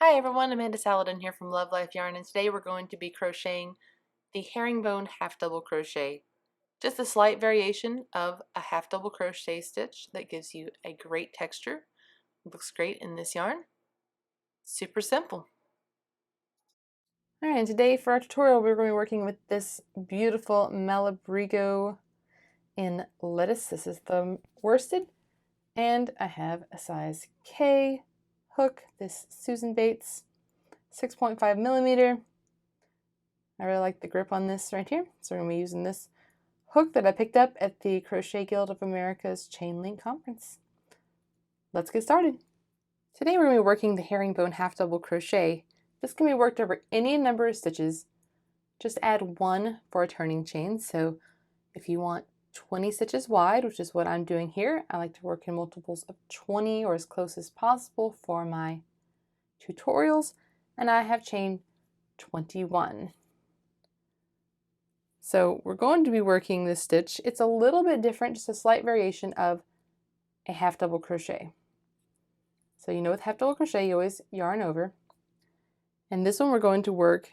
Hi everyone, Amanda Saladin here from Love Life Yarn, and today we're going to be crocheting the herringbone half double crochet. Just a slight variation of a half double crochet stitch that gives you a great texture. It looks great in this yarn. Super simple. Alright, and today for our tutorial we're going to be working with this beautiful Malabrigo in lettuce. This is the worsted, and I have a size K hook, this Susan Bates 6.5 millimeter. I really like the grip on this right here, so we're going to be using this hook that I picked up at the Crochet Guild of America's Chain Link Conference. Let's get started. Today we're going to be working the herringbone half double crochet. This can be worked over any number of stitches. Just add one for a turning chain. So if you want 20 stitches wide, which is what I'm doing here, I like to work in multiples of 20 or as close as possible for my tutorials, and I have chained 21. So we're going to be working this stitch. It's a little bit different, just a slight variation of a half double crochet. So you know with half double crochet you always yarn over, and this one we're going to work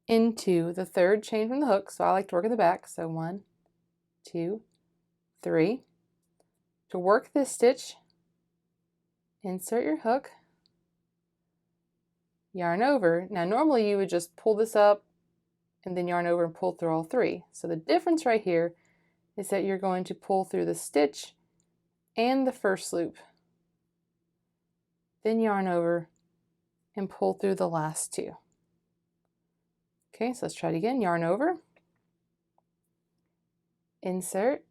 into the third chain from the hook. So I like to work in the back, so 1, 2, 3. To work this stitch, insert your hook, yarn over. Now normally you would just pull this up and then yarn over and pull through all 3. So the difference right here is that you're going to pull through the stitch and the first loop, then yarn over and pull through the last 2. Okay, so let's try it again. Yarn over, insert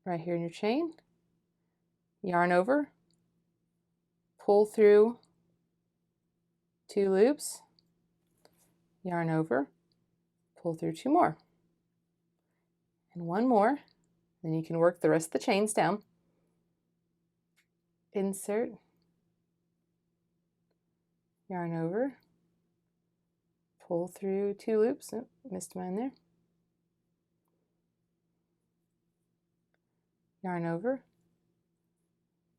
right here in your chain, yarn over, pull through 2 loops, yarn over, pull through 2 more, and 1 more. Then you can work the rest of the chains down. Insert, yarn over, pull through 2 loops. Oh, missed mine there. Yarn over,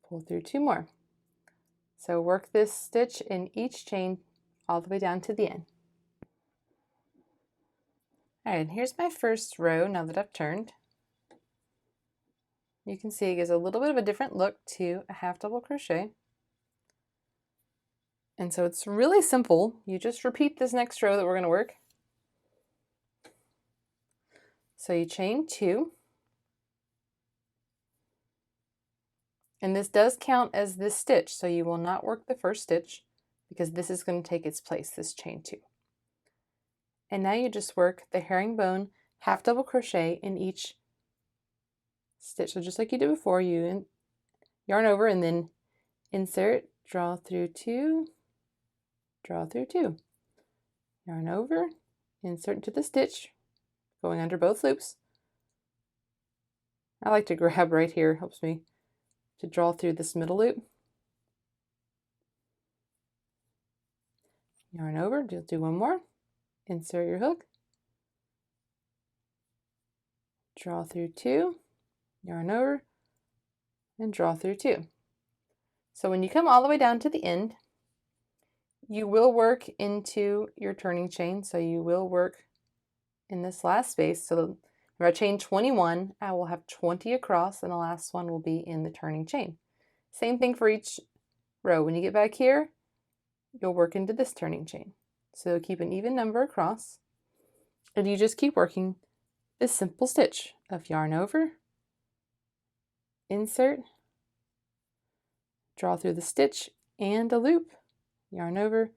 pull through 2 more. So work this stitch in each chain all the way down to the end. Alright, and here's my first row now that I've turned. You can see it gives a little bit of a different look to a half double crochet. And so it's really simple. You just repeat this next row that we're going to work. So you chain 2. And this does count as this stitch, so you will not work the first stitch because this is going to take its place, this chain 2. And now you just work the herringbone half double crochet in each stitch. So just like you did before, you yarn over and then insert, draw through 2, draw through 2. Yarn over, insert into the stitch, going under both loops. I like to grab right here, helps me to draw through this middle loop. Yarn over, do 1 more, insert your hook, draw through 2, yarn over, and draw through 2. So when you come all the way down to the end, you will work into your turning chain. So you will work in this last space. So if I chain 21, I will have 20 across, and the last one will be in the turning chain. Same thing for each row. When you get back here, you'll work into this turning chain. So keep an even number across, and you just keep working this simple stitch of yarn over, insert, draw through the stitch and a loop, yarn over,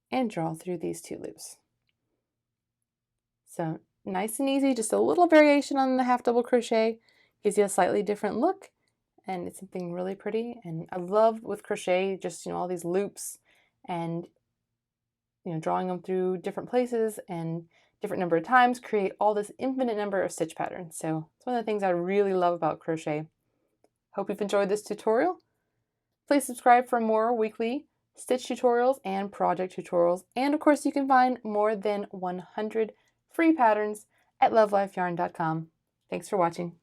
and draw through these 2 loops. So nice and easy, just a little variation on the half double crochet, gives you a slightly different look, and it's something really pretty. And I love with crochet just all these loops and drawing them through different places and different number of times create all this infinite number of stitch patterns. So it's one of the things I really love about crochet. Hope you've enjoyed this tutorial. Please subscribe for more weekly stitch tutorials and project tutorials. And of course, you can find more than 100 free patterns at lovelifeyarn.com. Thanks for watching.